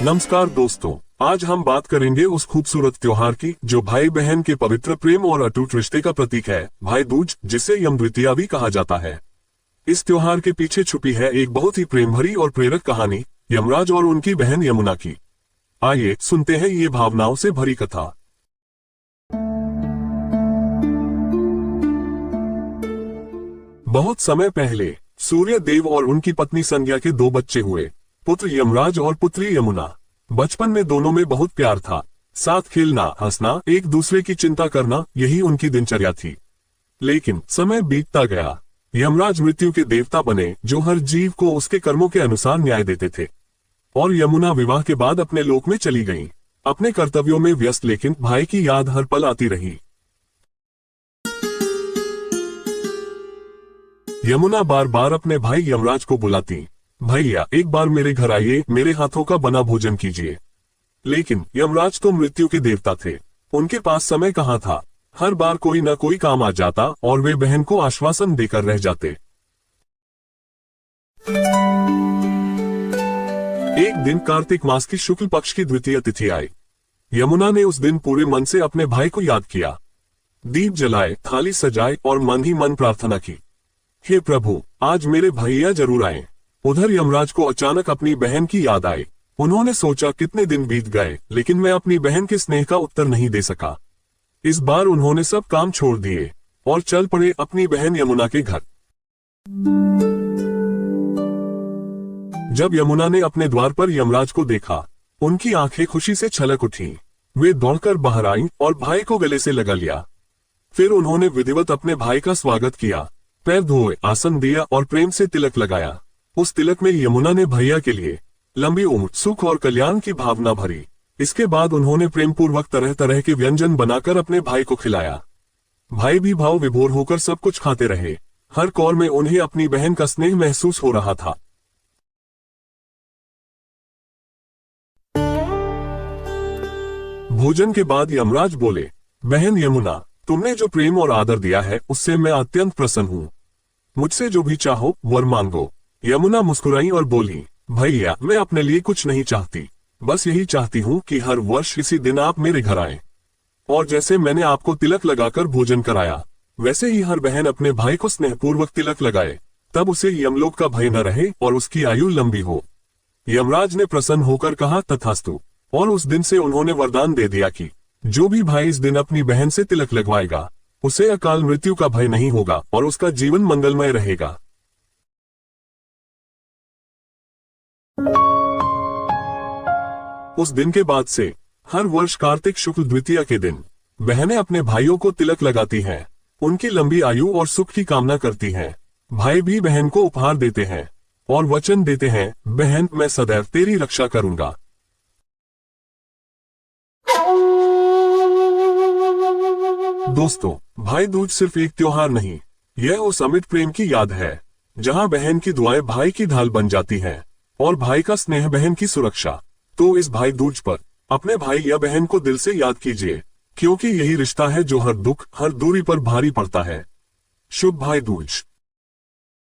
नमस्कार दोस्तों, आज हम बात करेंगे उस खूबसूरत त्योहार की जो भाई बहन के पवित्र प्रेम और अटूट रिश्ते का प्रतीक है, भाई दूज, जिसे यम द्वितीया भी कहा जाता है। इस त्योहार के पीछे छुपी है एक बहुत ही प्रेम भरी और प्रेरक कहानी, यमराज और उनकी बहन यमुना की। आइए सुनते हैं ये भावनाओं से भरी कथा। बहुत समय पहले सूर्य देव और उनकी पत्नी संज्ञा के दो बच्चे हुए, पुत्र यमराज और पुत्री यमुना। बचपन में दोनों में बहुत प्यार था। साथ खेलना, हंसना, एक दूसरे की चिंता करना, यही उनकी दिनचर्या थी। लेकिन समय बीतता गया। यमराज मृत्यु के देवता बने, जो हर जीव को उसके कर्मों के अनुसार न्याय देते थे। और यमुना विवाह के बाद अपने लोक में चली गई, अपने कर्तव्यों में व्यस्त। लेकिन भाई की याद हर पल आती रही। यमुना बार बार अपने भाई यमराज को बुलाती, भैया एक बार मेरे घर आइए, मेरे हाथों का बना भोजन कीजिए। लेकिन यमराज तो मृत्यु के देवता थे, उनके पास समय कहाँ था। हर बार कोई न कोई काम आ जाता और वे बहन को आश्वासन देकर रह जाते। एक दिन कार्तिक मास की शुक्ल पक्ष की द्वितीय तिथि आई। यमुना ने उस दिन पूरे मन से अपने भाई को याद किया, दीप जलाए, थाली सजाए और मन ही मन प्रार्थना की, हे प्रभु, आज मेरे भैया जरूर आए। उधर यमराज को अचानक अपनी बहन की याद आई। उन्होंने सोचा, कितने दिन बीत गए, लेकिन मैं अपनी बहन के स्नेह का उत्तर नहीं दे सका। इस बार उन्होंने सब काम छोड़ दिए और चल पड़े अपनी बहन यमुना के घर। जब यमुना ने अपने द्वार पर यमराज को देखा, उनकी आंखें खुशी से छलक उठी। वे दौड़कर बाहर आईं और भाई को गले से लगा लिया। फिर उन्होंने विधिवत अपने भाई का स्वागत किया, पैर धोए, आसन दिया और प्रेम से तिलक लगाया। उस तिलक में यमुना ने भैया के लिए लंबी उम्र, सुख और कल्याण की भावना भरी। इसके बाद उन्होंने प्रेम पूर्वक तरह तरह के व्यंजन बनाकर अपने भाई को खिलाया। भाई भी भाव विभोर होकर सब कुछ खाते रहे। हर कौर में उन्हें अपनी बहन का स्नेह महसूस हो रहा था। भोजन के बाद यमराज बोले, बहन यमुना, तुमने जो प्रेम और आदर दिया है उससे मैं अत्यंत प्रसन्न हूँ। मुझसे जो भी चाहो वर मांगो। यमुना मुस्कुराई और बोली, भैया मैं अपने लिए कुछ नहीं चाहती, बस यही चाहती हूँ कि हर वर्ष इसी दिन आप मेरे घर आएं। और जैसे मैंने आपको तिलक लगाकर भोजन कराया, वैसे ही हर बहन अपने भाई को स्नेहपूर्वक तिलक लगाए, तब उसे यमलोक का भय न रहे और उसकी आयु लंबी हो। यमराज ने प्रसन्न होकर कहा, तथास्तु। और उस दिन से उन्होंने वरदान दे दिया कि जो भी भाई इस दिन अपनी बहन से तिलक लगवाएगा, उसे अकाल मृत्यु का भय नहीं होगा और उसका जीवन मंगलमय रहेगा। उस दिन के बाद से हर वर्ष कार्तिक शुक्ल द्वितीया के दिन बहनें अपने भाइयों को तिलक लगाती हैं, उनकी लंबी आयु और सुख की कामना करती हैं। भाई भी बहन को उपहार देते हैं और वचन देते हैं, बहन मैं सदैव तेरी रक्षा करूंगा। दोस्तों, भाई दूज सिर्फ एक त्योहार नहीं, यह उस अमिट प्रेम की याद है, जहां बहन की दुआएं भाई की ढाल बन जाती हैं और भाई का स्नेह बहन की सुरक्षा। तो इस भाई दूज पर अपने भाई या बहन को दिल से याद कीजिए, क्योंकि यही रिश्ता है जो हर दुख, हर दूरी पर भारी पड़ता है। शुभ भाई दूज।